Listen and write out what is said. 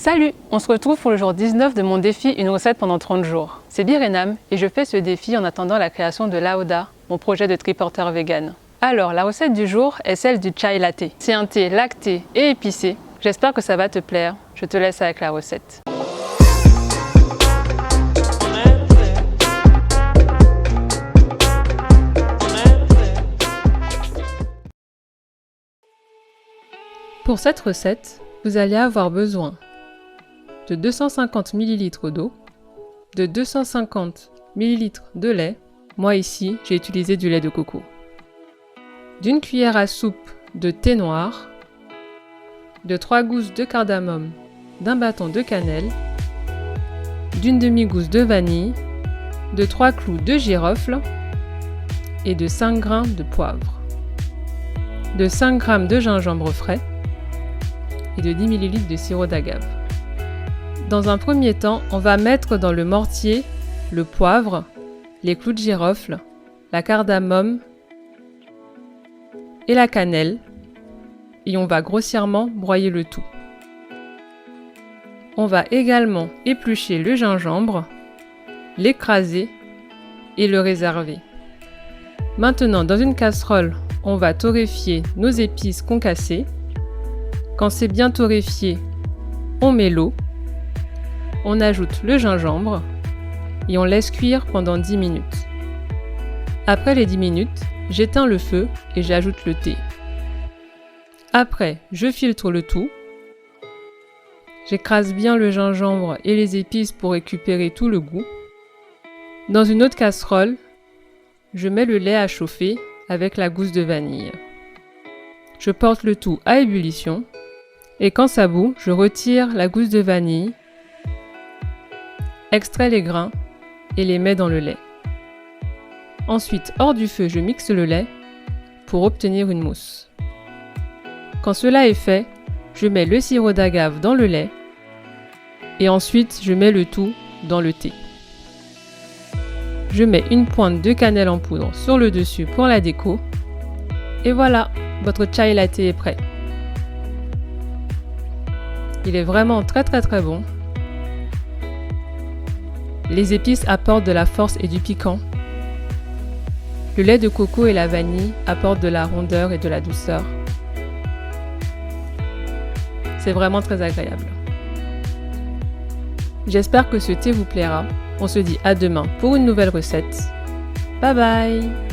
Salut! On se retrouve pour le jour 19 de mon défi Une recette pendant 30 jours. C'est Birenam et je fais ce défi en attendant la création de l'Aoda, mon projet de triporteur vegan. Alors, la recette du jour est celle du chai latte. C'est un thé lacté et épicé. J'espère que ça va te plaire. Je te laisse avec la recette. Pour cette recette, vous allez avoir besoin de 250 ml d'eau, de 250 ml de lait, moi ici j'ai utilisé du lait de coco, d'une cuillère à soupe de thé noir, de 3 gousses de cardamome, d'un bâton de cannelle, d'une demi-gousse de vanille, de 3 clous de girofle et de 5 grains de poivre, de 5 g de gingembre frais et de 10 ml de sirop d'agave. Dans un premier temps, on va mettre dans le mortier le poivre, les clous de girofle, la cardamome et la cannelle et on va grossièrement broyer le tout. On va également éplucher le gingembre, l'écraser et le réserver. Maintenant, dans une casserole, on va torréfier nos épices concassées. Quand c'est bien torréfié, on met l'eau. On ajoute le gingembre et on laisse cuire pendant 10 minutes. Après les 10 minutes, j'éteins le feu et j'ajoute le thé. Après, je filtre le tout. J'écrase bien le gingembre et les épices pour récupérer tout le goût. Dans une autre casserole, je mets le lait à chauffer avec la gousse de vanille. Je porte le tout à ébullition et quand ça bout, je retire la gousse de vanille, extrais les grains et les mets dans le lait. Ensuite, hors du feu, je mixe le lait pour obtenir une mousse. Quand cela est fait, je mets le sirop d'agave dans le lait et ensuite je mets le tout dans le thé. Je mets une pointe de cannelle en poudre sur le dessus pour la déco et voilà, votre chai latte est prêt. Il est vraiment très bon. Les épices apportent de la force et du piquant. Le lait de coco et la vanille apportent de la rondeur et de la douceur. C'est vraiment très agréable. J'espère que ce thé vous plaira. On se dit à demain pour une nouvelle recette. Bye bye!